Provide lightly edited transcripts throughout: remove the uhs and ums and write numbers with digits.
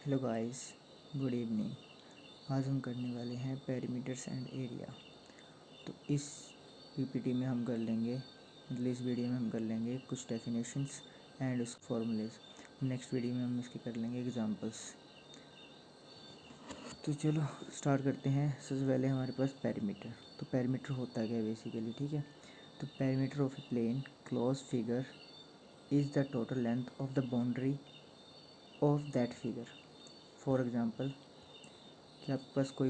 Hello guys, good evening. आज हम करने वाले हैं पेरीमीटर्स एंड एरिया। तो इस पीपीटी में हम कर लेंगे, मतलब इस वीडियो में हम कर लेंगे कुछ डेफिनेशंस एंड उसके फॉर्मूलेज। नेक्स्ट वीडियो में हम इसके कर लेंगे एग्जांपल्स। तो चलो स्टार्ट करते हैं। सबसे पहले हमारे पास पेरीमीटर। तो पेरीमीटर होता क्या है बेसिकली, ठीक है। तो perimeter of a plane close figure is the total length of the boundary of that figure. For example कि आपके पास कोई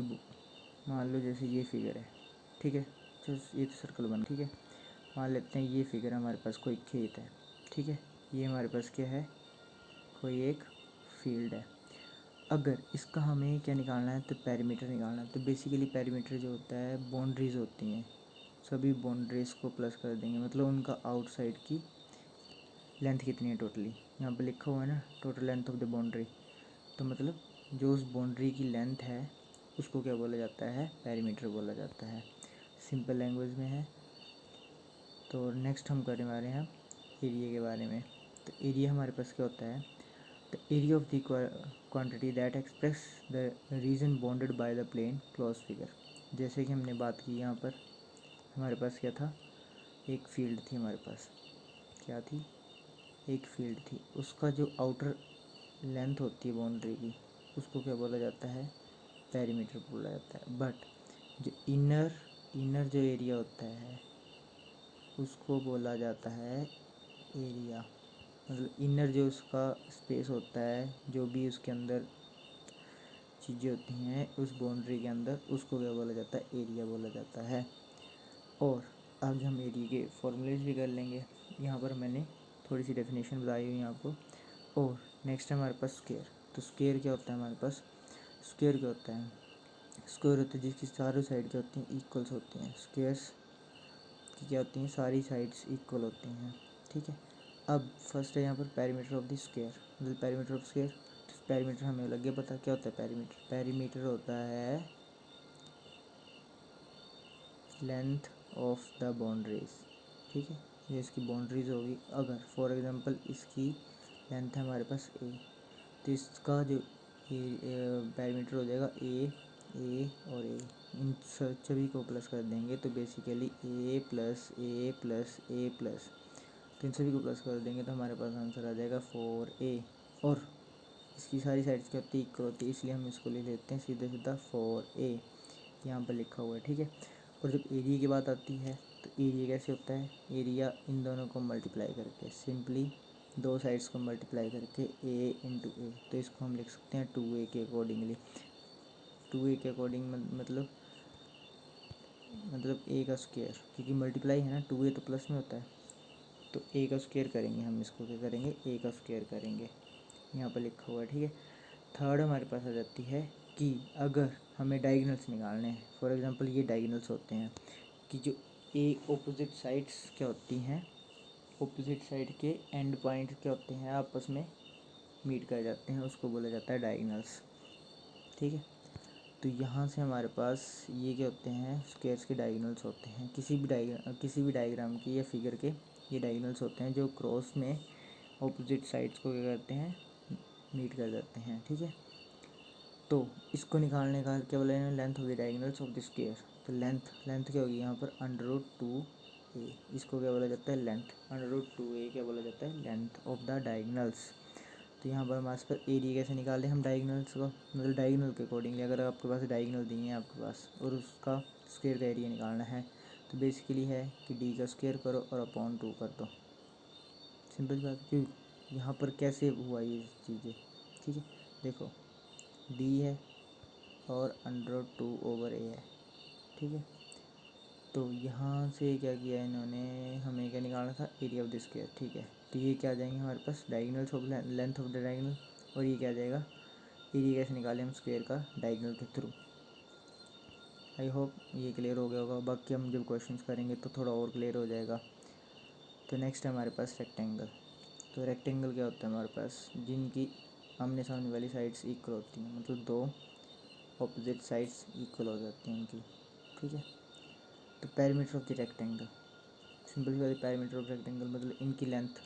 मान लो जैसे ये फिगर है, ठीक है। जो ये तो सर्कल बना, ठीक है। मान लेते हैं ये फिगर हमारे पास कोई खेत है, ठीक है। ये हमारे पास क्या है, कोई एक फील्ड है। अगर इसका हमें क्या निकालना है, तो पेरीमीटर निकालना है। तो बेसिकली पेरीमीटर जो होता है बाउंड्रीज होती हैं, सभी बाउंड्रीज को प्लस कर देंगे, मतलब उनका आउटसाइड की लेंथ कितनी है टोटली। यहाँ पर लिखा हुआ है ना, total length of the boundary. तो मतलब जो उस बाउंड्री की लेंथ है उसको क्या बोला जाता है, पेरीमीटर बोला जाता है, सिंपल लैंग्वेज में है। तो नेक्स्ट हम करने वाले हैं एरिया के बारे में। तो एरिया हमारे पास क्या होता है, the area of the quantity that express the region bounded by the plane close figure. जैसे कि हमने बात की, यहाँ पर हमारे पास क्या था, एक फील्ड थी हमारे पास। क्या थी, एक फील्ड थी। उसका जो आउटर लेंथ होती है बाउंड्री की, उसको क्या बोला जाता है, पेरीमीटर बोला जाता है। बट जो इनर इनर जो एरिया होता है उसको बोला जाता है एरिया। मतलब इनर जो उसका स्पेस होता है, जो भी उसके अंदर चीज़ें होती हैं उस बाउंड्री के अंदर, उसको क्या बोला जाता है, एरिया बोला जाता है। और आज हम एरिया के फॉर्मूलेज भी कर लेंगे। यहाँ पर मैंने थोड़ी सी डेफिनेशन बताई हुई है आपको। और नेक्स्ट है हमारे पास स्क्वायर। तो स्क्वायर क्या होता है हमारे पास, स्क्वायर क्या होता है, स्क्वायर होता है जिसकी चारों साइड क्या होती हैं, इक्वल्स होती हैं। स्क्वायर्स की क्या होती हैं, सारी साइड्स इक्वल होती हैं, ठीक है। अब फर्स्ट है यहाँ पर पेरीमीटर ऑफ द स्क्वायर, मतलब पेरीमीटर ऑफ स्क्वायर। पेरीमीटर हमें लग गया पता, क्या होता है पेरीमीटर। पेरीमीटर होता है लेंथ ऑफ द बाउंड्रीज, ठीक है। ये इसकी बाउंड्रीज होगी। अगर फॉर एग्जांपल इसकी लेंथ है हमारे पास ए, तो इसका जो पेरीमीटर हो जाएगा ए और ए। इन सभी को प्लस कर देंगे तो बेसिकली ए प्लस ए प्लस ए प्लस, तो इन सभी को प्लस कर देंगे तो हमारे पास आंसर आ जाएगा 4a। और इसकी सारी साइड्स क्या होती है, इक्वल होती है, इसलिए हम इसको ले लेते हैं सीधे सीधा 4a, यहाँ पर लिखा हुआ है, ठीक है। और जब एरिया की बात आती है तो एरिया कैसे होता है, एरिया इन दोनों को मल्टीप्लाई करके, सिंपली दो साइड्स को मल्टीप्लाई करके a इंटू ए। तो इसको हम लिख सकते हैं 2a के अकॉर्डिंगली। 2a के अकॉर्डिंग मतलब a का स्क्वायर, क्योंकि मल्टीप्लाई है ना, 2a तो प्लस में होता है, तो a का स्क्वायर करेंगे हम। इसको क्या करेंगे, a का स्क्वायर करेंगे, यहाँ पर लिखा हुआ है, ठीक है। थर्ड हमारे पास आ जाती है कि अगर हमें डायगोनल्स निकालने हैं, फॉर एग्जांपल ये डायगोनल्स होते हैं कि जो ए ऑपोजिट साइड्स क्या होती हैं, ऑपोजिट साइड के एंड पॉइंट क्या होते हैं, आपस में मीट कर जाते हैं, उसको बोला जाता है डायगोनल्स, ठीक है। तो यहाँ से हमारे पास ये क्या होते हैं, स्क्वायर्स के डायगोनल्स होते हैं, किसी भी डायग्राम के या फिगर के ये डायगोनल्स होते हैं जो क्रॉस में ऑपोजिट साइड्स को क्या करते हैं, मीट कर जाते हैं, ठीक है। तो इसको निकालने का क्या बोला है, length of the diagonals of the square. तो लेंथ क्या होगी यहाँ पर, √2a। इसको क्या बोला जाता है, लेंथ। √2a क्या बोला जाता है, लेंथ ऑफ द डायगोनल्स। तो यहाँ पर हमारे पास एरिया कैसे निकालें हम डायगोनल्स को, मतलब डायगोनल के अकॉर्डिंगली। अगर आपके पास डायगोनल दिए हैं आपके पास और उसका स्क्वायर का एरिया निकालना है, तो बेसिकली है कि डी का स्क्वायर करो और अपॉन 2 कर दो। सिंपल बात। क्यों यहाँ पर कैसे हुआ ये चीज़ें, ठीक है। देखो डी है और √2/a है, ठीक है। तो यहाँ से क्या किया इन्होंने, हमें क्या निकालना था, एरिया ऑफ द स्क्वायर, ठीक है। तो ये क्या आ जाएंगे हमारे पास, diagonals of length of the diagonal. और ये क्या आ जाएगा, एरिया कैसे निकालें हम स्क्वायर का डायगोनल के थ्रू। आई होप ये क्लियर हो गया होगा। बाकी हम जब क्वेश्चंस करेंगे तो थोड़ा और क्लियर हो जाएगा। तो नेक्स्ट है हमारे पास रेक्टेंगल। तो रेक्टेंगल क्या होता है हमारे पास, जिनकी आमने सामने वाली साइड्स इक्वल होती हैं, मतलब दो ऑपोजिट साइड्स इक्वल हो जाती हैं उनकी, ठीक है। तो perimeter of the rectangle, simple सी बात है, पेरीमीटर ऑफ रेक्टेंगल मतलब इनकी लेंथ।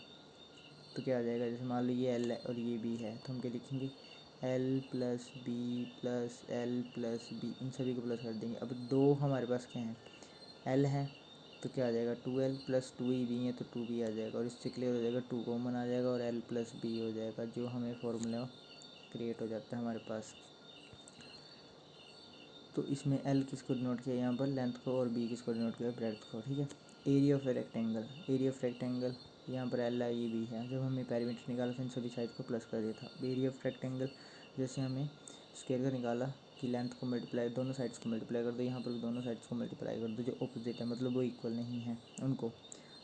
तो क्या आ जाएगा, जैसे मान लो ये एल है और ये बी है, तो हम क्या लिखेंगे, L plus B plus L plus B, इन सभी को प्लस कर देंगे। अब दो हमारे पास क्या हैं, एल है तो क्या आ जाएगा 2l प्लस 2e है तो 2b आ जाएगा, और इससे क्लियर हो जाएगा 2 कॉमन आ जाएगा और l प्लस बी हो जाएगा, जो हमें फॉर्मूला क्रिएट हो जाता है हमारे पास। तो इसमें l किसको डिनोट किया यहाँ पर, लेंथ को, और b किसको डिनोट किया, ब्रेड्थ को, ठीक है। Area of rectangle, area of rectangle यहाँ पर एल आई बी है, जब हमने पेरीमीटर निकाला तो इन सभी साइड को प्लस कर दिया था। एरिया ऑफ रेक्टेंगल जैसे हमें स्क्वायर का निकाला कि लेंथ को मल्टीप्लाई, दोनों साइड्स को मल्टीप्लाई कर दो, यहाँ पर दोनों साइड्स को मल्टीप्लाई कर दो, जो ऑपोजिट है मतलब वो इक्वल नहीं है उनको,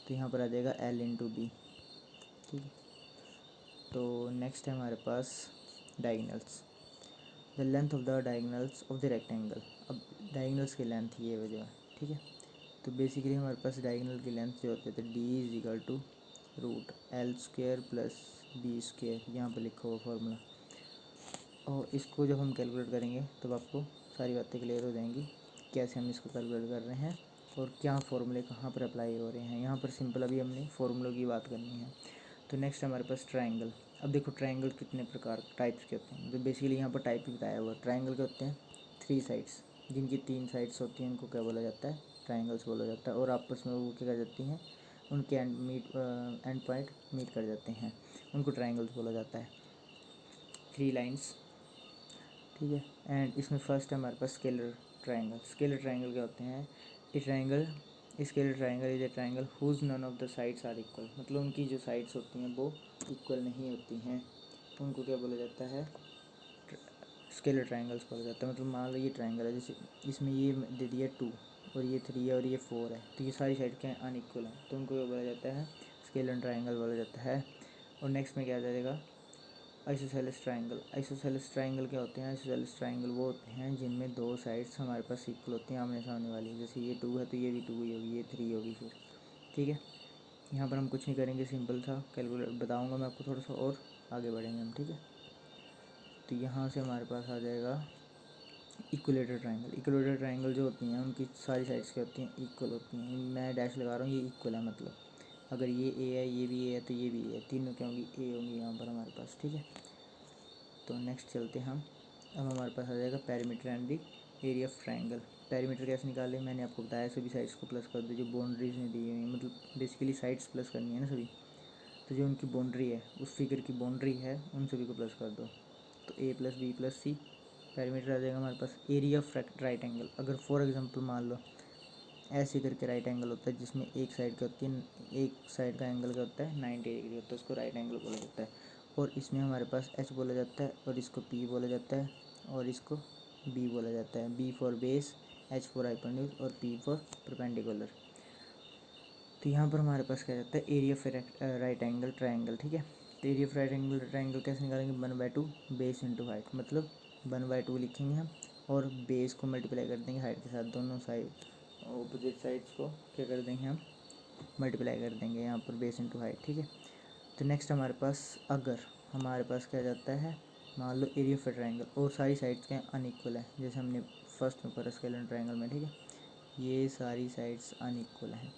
तो यहाँ पर आ जाएगा एल इंटू बी, ठीक है। तो नेक्स्ट है हमारे पास diagonals, the length of the diagonals of the rectangle. अब डायगनल्स की लेंथ ये हो जाए, ठीक है। तो बेसिकली हमारे पास डायगनल की लेंथ जो होती है तो D is equal to root L square plus B square, यहाँ पर लिखा हुआ फार्मूला, और इसको जब हम कैलकुलेट करेंगे तब आपको सारी बातें क्लियर हो जाएंगी कैसे हम इसको कैलकुलेट कर रहे हैं और क्या फार्मूले कहाँ पर अप्लाई हो रहे हैं। यहाँ पर सिंपल अभी हमने फार्मूलों की बात करनी है। तो नेक्स्ट हमारे पास ट्रायंगल। अब देखो ट्रायंगल कितने प्रकार टाइप्स के होते हैं, तो बेसिकली यहाँ पर टाइप ही बताया हुआ। ट्रायंगल के होते हैं 3 साइड्स, जिनकी 3 साइड्स होती हैं उनको क्या बोला जाता है, ट्रायंगल्स बोला जाता है, और आपस में वो क्या कर जाती हैं, उनके एंड पॉइंट मीट कर जाते हैं, उनको ट्रायंगल्स बोला जाता है। 3 लाइन्स, ठीक है। एंड इसमें फर्स्ट है हमारे पास स्केलर ट्रायंगल। स्केलर ट्रायंगल क्या होते हैं, scalar triangle is a triangle whose none of the sides are equal, मतलब उनकी जो साइड्स होती हैं वो इक्वल नहीं होती हैं, उनको क्या बोला जाता है, स्केलर ट्रायंगल्स बोला जाता है। मतलब मान लो ये ट्रायंगल है, जैसे इसमें ये दे दिया 2 और ये 3 है और ये 4 है, तो ये सारी साइड क्या है, अनइक्वल है, तो उनको क्या बोला जाता है, स्केलर ट्रायंगल बोला जाता है। और नेक्स्ट में क्या आ जाएगा, आइसोसेलेस ट्रायंगल। आइसोसेलेस ट्रायंगल क्या होते हैं, आइसोसेलेस ट्रायंगल वो होते हैं जिनमें दो साइड्स हमारे पास इक्वल होती हैं, आमने सामने वाली, जैसे ये 2 है तो ये भी 2 ही होगी, ये 3 होगी फिर, ठीक है। यहाँ पर हम कुछ नहीं करेंगे, सिंपल था कैलकुलेट बताऊँगा मैं आपको, थोड़ा सा और आगे बढ़ेंगे हम, ठीक है। तो यहाँ से हमारे पास आ जाएगा इक्वलेटर ट्रायंगल। इक्वलेटर ट्रायंगल जो होती हैं उनकी सारी साइड्स क्या होती हैं, इक्वल होती हैं। मैं डैश लगा रहा हूँ, ये इक्वल है, मतलब अगर ये ए है, ये भी ए है, तो ये भी ए है, तीनों क्या होंगी, ए होंगी यहाँ पर हमारे पास, ठीक है। तो नेक्स्ट चलते हैं हम, अब हमारे पास आ जाएगा perimeter and the area of triangle. Perimeter कैसे निकाले, मैंने आपको बताया, सभी साइड्स को प्लस कर दो, जो बाउंड्रीज में दी हुई हैं, मतलब बेसिकली साइड्स प्लस करनी है ना सभी, तो जो उनकी बाउंड्री है, उस फिगर की बाउंड्री है, उन सभी को प्लस कर दो, तो ए प्लस बी प्लस सी। पेरीमीटर आ जाएगा हमारे पास एरिया ऑफ राइट एंगल। अगर फॉर एग्जांपल मान लो ऐसे करके राइट एंगल होता है जिसमें एक साइड का होती है, एक साइड का एंगल क्या होता है 90 डिग्री होता है, उसको राइट एंगल बोला जाता है। और इसमें हमारे पास एच बोला जाता है, और इसको पी बोला जाता है, और इसको बी बोला जाता है। B for base, H for hypotenuse, और पी फॉर परपेंडिकुलर। तो यहाँ पर हमारे पास क्या रहता है, area of right angle triangle, ठीक है। तो area of right angle triangle कैसे निकालेंगे, 1/2 बेस इंटू हाइट, मतलब 1/2 लिखेंगे हम, और बेस को मल्टीप्लाई कर देंगे हाइट के साथ, दोनों साइड ऑपोजिट साइड्स को क्या कर देंगे हम, मल्टीप्लाई कर देंगे यहाँ पर बेस इंटू हाइट, ठीक है। तो नेक्स्ट हमारे पास, अगर हमारे पास क्या जाता है, मान लो एरिया ऑफ ट्रायंगल और सारी साइड्स क्या अनइक्वल है, जैसे हमने फर्स्ट में पढ़ा स्केलर ट्रायंगल में, ठीक है, ये सारी साइड्स अनइक्वल हैं,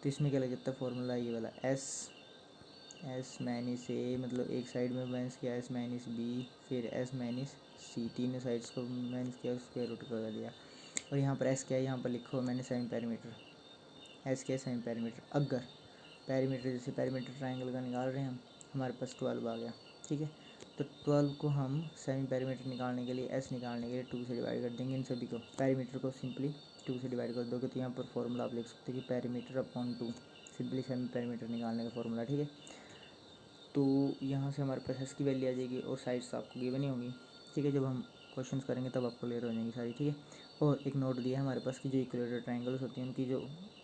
तो इसमें क्या लग जाता है फॉर्मूला ये वाला, एस माइनस ए, मतलब एक साइड में माइनस किया एस माइनस बी, फिर एस माइनस सी, तीनों साइड्स को माइनस किया, स्क्वायर रूट कर दिया। और यहाँ पर एस क्या है, यहाँ पर लिखो मैंने सेमी पेरीमीटर, एस क्या है सेमी पेरीमीटर। अगर पेरीमीटर, जैसे पेरीमीटर ट्रायंगल का निकाल रहे हैं हम, हमारे पास 12 आ गया, ठीक है। तो 12 को हम सेमी पेरीमीटर निकालने के लिए, एस निकालने के लिए 2 से डिवाइड कर देंगे इन सभी को, पेरीमीटर को सिंपली 2 से डिवाइड कर दोगे, तो यहाँ पर फॉर्मूला आप लिख सकते हो कि perimeter upon 2, simply semi perimeter निकालने का फॉर्मूला, ठीक है। तो यहाँ से हमारे पास एस की वैल्यू आ जाएगी और साइड्स आपको गिवन ही होंगी, ठीक है। जब हम क्वेश्चन करेंगे तब आपको क्लियर हो जाएंगी सारी, ठीक है। और एक नोट दिया है हमारे पास कि जो इक्वेलेटर ट्रायंगल्स होती हैं उनकी जो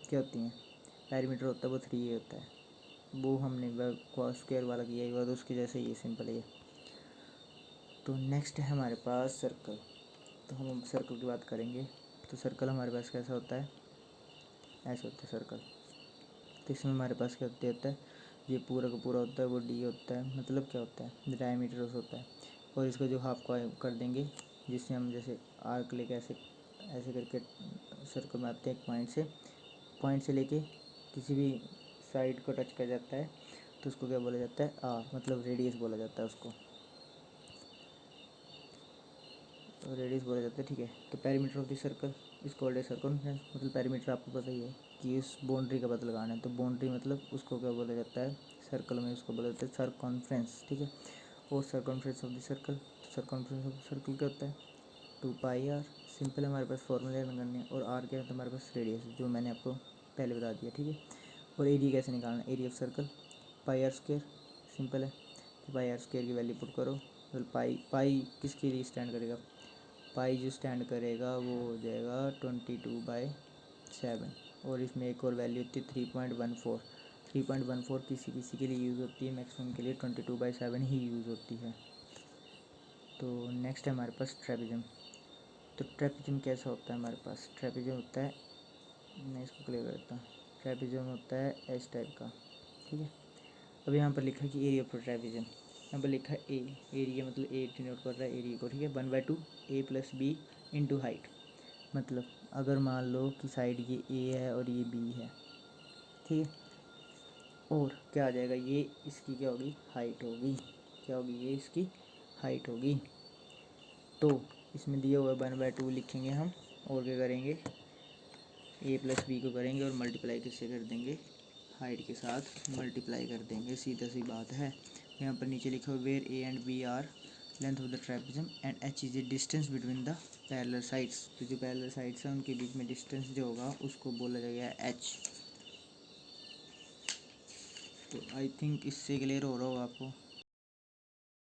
क्या होती हैं, पेरीमीटर होता है वो 3a होता है, वो हमने स्क्वायर वाला किया ही हुआ, तो उसकी जैसे ये सिंपल है ये। तो नेक्स्ट है हमारे पास सर्कल। तो हम सर्कल की बात करेंगे, तो सर्कल हमारे पास कैसा होता है, ऐसा होता है सर्कल। तो इसमें हमारे पास क्या होता है, ये पूरा का पूरा होता है वो डी होता है, मतलब क्या होता है, डायमीटर होता है, और इसका जो हाफ को कर देंगे, जिससे हम जैसे आर्क लेके ऐसे ऐसे करके सर्कल में आते हैं, एक पॉइंट से लेके किसी भी साइड को टच कर जाता है, तो उसको क्या बोला जाता है, आर, मतलब रेडियस बोला जाता है उसको। रेडियस बोला जाता है, ठीक है। तो perimeter of the circle is called a circumference, मतलब पेरीमीटर आपको पता ही है कि उस बाउंड्री का पता लगाना है। तो बाउंड्री मतलब उसको क्या बोला जाता है, सर्कल में उसको बोला जाता है सर्कमफ्रेंस, ठीक है। और circumference of the circle, circumference of the circle क्या होता है, 2πr। सिंपल है, हमारे पास फॉर्मूले करने हैं। और आर क्या है, तो हमारे पास रेडियस जो मैंने आपको पहले बता दिया, ठीक है। और एरिया कैसे निकालना, area of circle πr², simple है। तो πr² की वैल्यू पुट करो। तो पाई किसके लिए स्टैंड करेगा, पाई जो स्टैंड करेगा वो हो जाएगा 22/7। और इसमें एक और वैल्यू होती है 3.14। 3.14 किसी किसी के लिए यूज़ होती है, मैक्सिमम के लिए 22/7 ही यूज़ होती है। तो नेक्स्ट है हमारे पास ट्रेपेजियम। तो ट्रेपेजियम कैसा होता है हमारे पास, ट्रेपेजियम होता है, मैं इसको क्लियर करता हूँ। ट्रेपेजियम होता है इस टाइप का, ठीक है। अब यहाँ पर लिखा है कि एरिया ऑफ ट्रेपेजियम, यहाँ पर लिखा है ए, एरिया मतलब ए डिनोट कर रहा है एरिया को, ठीक है। 1/2 a + b इंटू हाइट। मतलब अगर मान लो कि साइड ये ए है और ये बी है, ठीक है। और क्या आ जाएगा, ये इसकी क्या होगी, हाइट होगी, क्या होगी, ये इसकी हाइट होगी। तो इसमें दिया हुआ 1/2 लिखेंगे हम, और क्या करेंगे, a + b को करेंगे और मल्टीप्लाई किससे कर देंगे, हाइट के साथ मल्टीप्लाई कर देंगे, सीधा सी बात है। यहाँ पर नीचे लिखा हुआ where a and b are length of the trapezium and h is the distance between the parallel sides. तो जो पैरेलल साइड्स हैं उनके बीच में डिस्टेंस जो होगा उसको बोला जाएगा h। तो आई थिंक इससे क्लियर हो रहा होगा आपको।